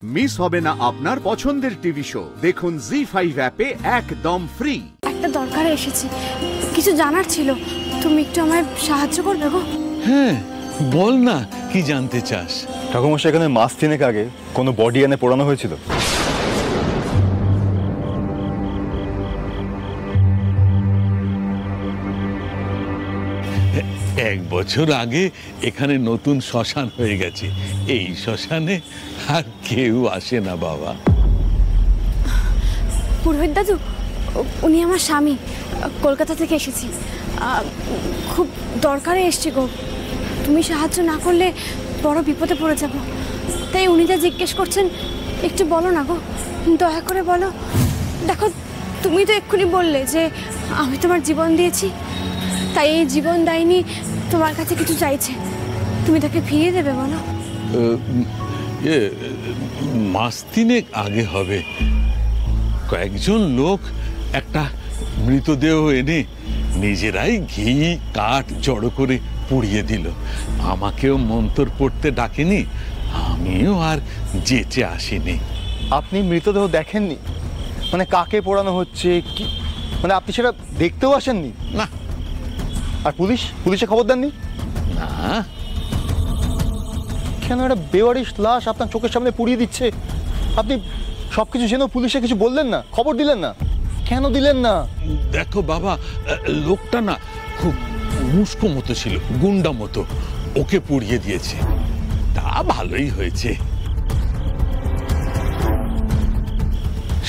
Miss হবে না আপনার পছন্দের টিভি শো। দেখুন জি5 অ্যাপে একদম ফ্রি। একটা দরকারে এসেছি, কিছু জানার ছিল, তুমি একটু আমায় সাহায্য করবে গো? হ্যাঁ বল না, কি জানতে চাস? ঠাকুরমশাই, এখানে মাস 3 আগে কোনো বডি এনে পোড়ানো হয়েছিল? এক বছর আগে এখানে নতুন শ্মশান হয়ে গেছে। এই শ্মশানে আর কেউ আসে না বাবা। পুরোহিত দাদু, উনি আমার স্বামী, কলকাতা থেকে এসেছি, খুব দরকারে এসছি গো। তুমি সাহায্য না করলে বড় বিপদে পড়ে যাব, তাই উনি যা জিজ্ঞেস করছেন একটু বলো না গো, দয়া করে বলো। দেখো, তুমি তো এক্ষুনি বললে যে আমি তোমার জীবন দিয়েছি, তাই এই জীবন দায়নি তোমার কাছে কিছু চাইছে, তুমি তাকে ফিরিয়ে দেবে বলো? মাস 3 আগে হবে, কয়েকজন লোক একটা মৃতদেহ এনে নিজেরাই ঘি কাঠ জড়ো করে পুড়িয়ে দিল। আমাকেও মন্তর পড়তে ডাকেনি, আমিও আর যেচে আসিনি। আপনি মৃতদেহ দেখেননি? মানে কাকে পোড়ানো হচ্ছে কি, মানে আপনি সেটা দেখতেও আসেননি? না। আর পুলিশে খবর দেননি? না। কেন একটা বেওয়ারিশ লাশ আপনার চোখের সামনে পুড়িয়ে দিচ্ছে, আপনি সবকিছু জেনেও পুলিশে কিছু বললেন না, খবর দিলেন না? কেন দিলেন না? দেখো বাবা, লোকটা না খুব মুস্কো মতো ছিল, গুন্ডা মতো, ওকে পুড়িয়ে দিয়েছে। তা ভালোই হয়েছে।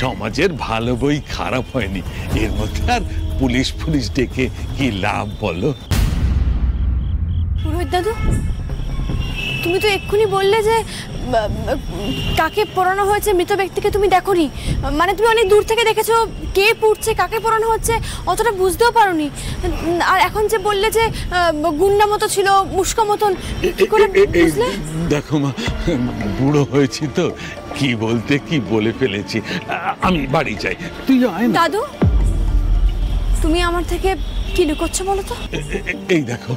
সমাজের ভালো বই খারাপ হয়নি, এর মধ্যে আর পুলিশ ডেকে কি লাভ বলো? পুরোহিত দাদু, তুমি তো এক্ষুনি বললে যে কাকে পোড়ানো হয়েছে মৃত ব্যক্তিকে তুমি দেখোনি, মানে তুমি অনেক দূর থেকে দেখেছো কে পুড়ছে, কাকে পোড়ানো হচ্ছে অতটা বুঝতেও পারোনি। আর এখন যে বললে যে গুন্ডা মতো ছিল, মুস্কো মতন, কি করে বুঝলে? দেখো মা, বুড়ো হয়েছি তো, কি বলতে কি বলে ফেলেছি। আমি বাড়ি যাই, তুই আয় না। দাদু, তুমি আমার থেকে কি লুকোচ্ছ বলো তো? এই দেখো,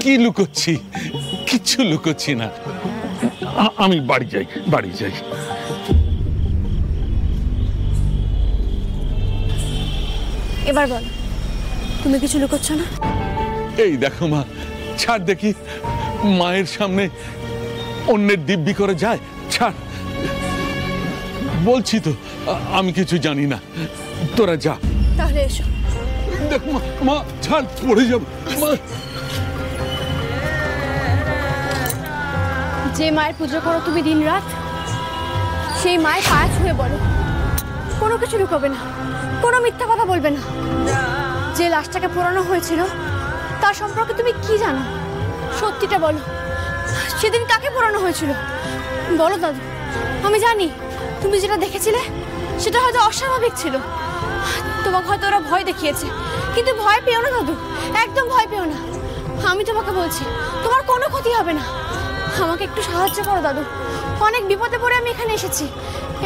কি লুকোচ্ছি? কিচ্ছু লুকোচ্ছি না, আমি বাড়ি যাই। এবার বলো, তুমি কিছু লুকোচ্ছ না? এই দেখো মা, ছাড় দেখি, মায়ের সামনে অন্যের দিব্যি করে যায়, ছাড়। বলছি তো আমি কিছু জানি না, তোরা যা। তাহলে এসো। দেখ মা, ছাড়, পড়ে যাবো মা। যে মায়ের পুজো করো তুমি দিন রাত, সেই মায়ের পায়ে ছুঁয়ে বলো, কোনো কিছু লুকোবে না, কোনো মিথ্যা কথা বলবে না। যে লাশটাকে পোড়ানো হয়েছিল তার সম্পর্কে তুমি কি জানো, সত্যিটা বলো। সেদিন কাকে পোড়ানো হয়েছিল বলো দাদু? আমি জানি তুমি যেটা দেখেছিলে সেটা হয়তো অস্বাভাবিক ছিল, তোমাকে হয়তো ওরা ভয় দেখিয়েছে, কিন্তু ভয় পেও না দাদু, একদম ভয় পেও না। আমি তোমাকে বলছি, তোমার কোনো ক্ষতি হবে না। আমাকে একটু সাহায্য করো দাদু, অনেক বিপদে পড়ে আমি এখানে এসেছি,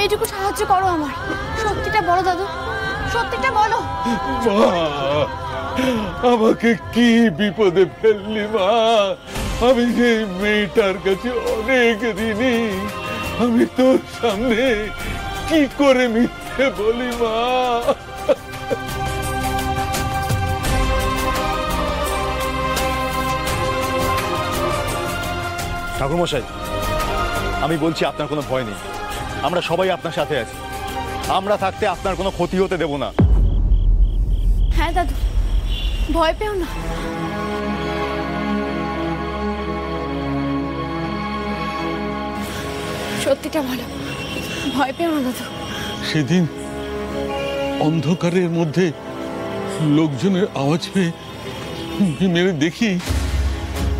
এইটুকু সাহায্য করো আমার। সত্যিটা বলো দাদু, সত্যিটা বলো। আমাকে কি বিপদে ফেললি মা? আমি সেই মেয়েটার কাছে অনেক ঋণী, আমি তোর সামনে কি করে মিথ্যে বলি মা? ঠাকুরমশাই, আমি বলছি আপনার কোনো ভয় নেই, আমরা সবাই আপনার সাথে আছি, আমরা থাকতে আপনার কোনো ক্ষতি হতে দেব না। হ্যাঁ দাদু, ভয় পেও না। সত্যিটা বলো, ভয় পেও না দাদু। সেদিন অন্ধকারের মধ্যে লোকজনের আওয়াজ পেয়ে মেরে দেখি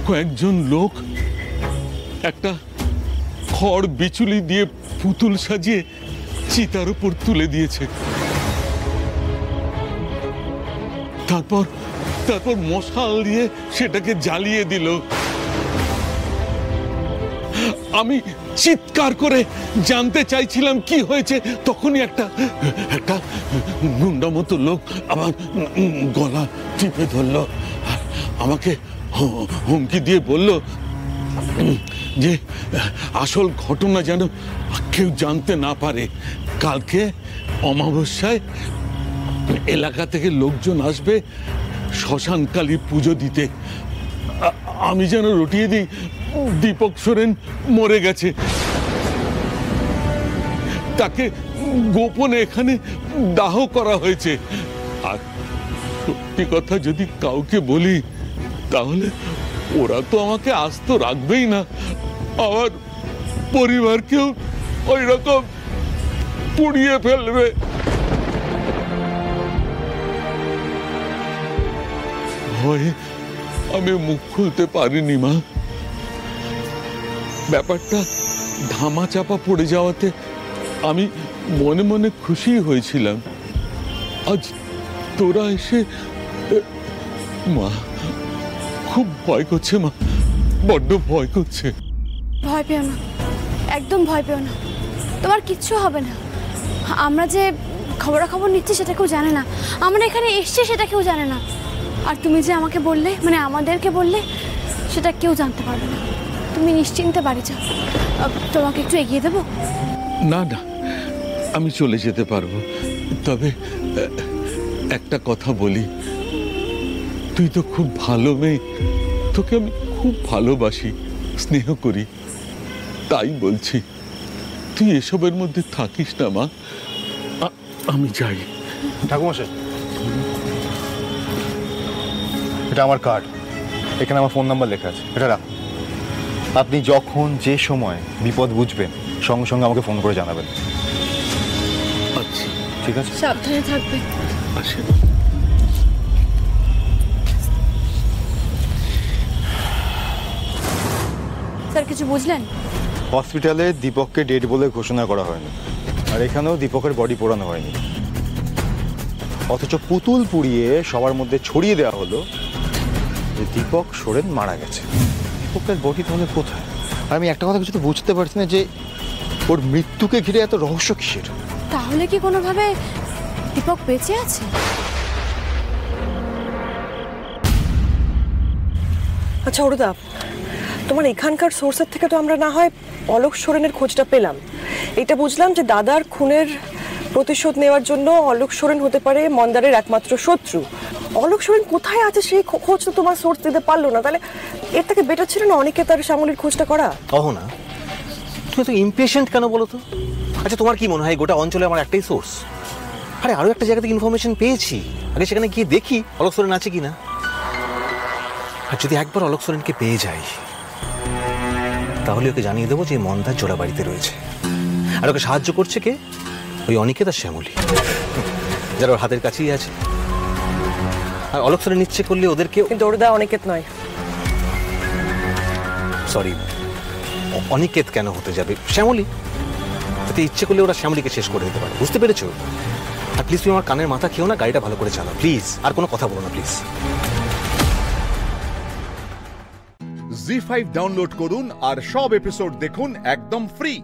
কয়েকজন লোক একটা খড় বিচুলি দিয়ে পুতুল সাজিয়ে চিতার উপর তুলে দিয়েছে। তারপর মশাল দিয়ে সেটাকে জ্বালিয়ে দিল। আমি চিৎকার করে জানতে চাইছিলাম কি হয়েছে, তখনই একটা গুন্ডা মতো লোক আমার গলা টিপে ধরলো, আমাকে হুমকি দিয়ে বলল যে আসল ঘটনা যেন কেউ জানতে না পারে। কালকে অমাবস্যায় এলাকা থেকে লোকজন আসবে শ্মশানকালী পুজো দিতে। আমি যেন রটিয়ে দিই দীপক সোরেন মরে গেছে, তাকে গোপনে এখানে দাহ করা হয়েছে। আর সত্যি কথা যদি কাউকে বলি তাহলে ওরা তো আমাকে আস্ত রাখবেই না, আমার পরিবারকেও ওই রকম পুড়িয়ে ফেলবে। ভয়ে আমি মুখ খুলতে পারিনি মা। ব্যাপারটা ধামা চাপা পড়ে যাওয়াতে আমি মনে মনে খুশি হয়েছিলাম। আজ তোরা এসে মা খুব ভয় করছে মা, বড্ড ভয় করছে। ভয় পেও না, একদম ভয় পেও না, তোমার কিচ্ছু হবে না। আমরা যে খবরাখবর নিচ্ছি সেটা কেউ জানে না, আমরা এখানে এসছি সেটা কেউ জানে না। আর তুমি যে আমাকে বললে, মানে আমাদেরকে বললে, সেটা কেউ জানতে পারবে না। তুমি নিশ্চিন্তে বাড়ি যাও। তোমাকে একটু এগিয়ে দেবো? না না, আমি চলে যেতে পারবো, তবে একটা কথা বলি, তুই তো খুব ভালো মেয়ে, তোকে আমি খুব ভালোবাসি, স্নেহ করি, তাই বলছি তুই এসবের মধ্যে থাকিস না মা। আমি যাই। ঠাকুমশাই, এটা আমার কার্ড, এখানে আমার ফোন নাম্বার লেখা আছে, এটা রাখুন। আপনি যখন যে সময় বিপদ বুঝবেন সঙ্গে সঙ্গে আমাকে ফোন করে জানাবেন। আচ্ছা ঠিক আছে, সাবধানে থাকবে। আসেন। স্যার কিছু বুঝলেন? হসপিটালে দীপককে ডেড বলে ঘোষণা করা হয়নি, আর এখানেও দীপকের বডি পোড়ানো হয়নি, অথচ পুতুল পুড়িয়ে সবার মধ্যে ছড়িয়ে দেওয়া হলো যে দীপক সোরেন মারা গেছে। দীপকের বডি তাহলে কোথায়? আর আমি একটা কথা কিছু তো বুঝতে পারছি না যে ওর মৃত্যুকে ঘিরে এত রহস্য কিসের। তাহলে কি কোনোভাবে দীপক বেঁচে আছে? আচ্ছা অরুদা, তোমার এখানকার সোর্সের থেকে তো আমরা না হয় অলোক সোরেনের খোঁজটা পেলাম। এটা বুঝলাম যে দাদার খুনের প্রতিশোধ নেওয়ার জন্য অলোক সোরেন হতে পারে মন্দারের একমাত্র শত্রু। অলোক সোরেন কোথায় আছে সেই খোঁজ তো তোমার সোর্স দিতে পারলো না, তাহলে এর থেকে বেটার ছিল না অনিকেতার শ্যামলীর খোঁজটা করা? না তুমি তো ইমপেশেন্ট কেন বলো তো? আচ্ছা তোমার কি মনে হয় গোটা অঞ্চলে আমার একটাই সোর্স? আরে আরো একটা জায়গা থেকে ইনফরমেশন পেয়েছি, আগে সেখানে গিয়ে দেখি অলোক সোরেন আছে কিনা। আর যদি একবার অলোক সোরেনকে পেয়ে যাই তাহলে ওকে জানিয়ে দেবো যে মন্দার জোড়া বাড়িতে রয়েছে, আর ওকে সাহায্য করছে কে? ওই অনিকেত আর শ্যামলী, যারা ওর হাতের কাছেই আছে। আর অলোক সোরেন ইচ্ছে করলে ওদেরকে, কিন্তু অরুদা অনিকেত নয়। সরি, অনিকেত কেন হতে যাবে? শ্যামলী। তাতে ইচ্ছে করলে ওরা শ্যামলীকে শেষ করে দিতে পারে, বুঝতে পেরেছো? আর প্লিজ তুমি আমার কানের মাথা খেও না, গাড়িটা ভালো করে চালাও প্লিজ, আর কোনো কথা বলো না প্লিজ। জি5 ডাউনলোড করুন আর সব এপিসোড দেখুন একদম ফ্রি।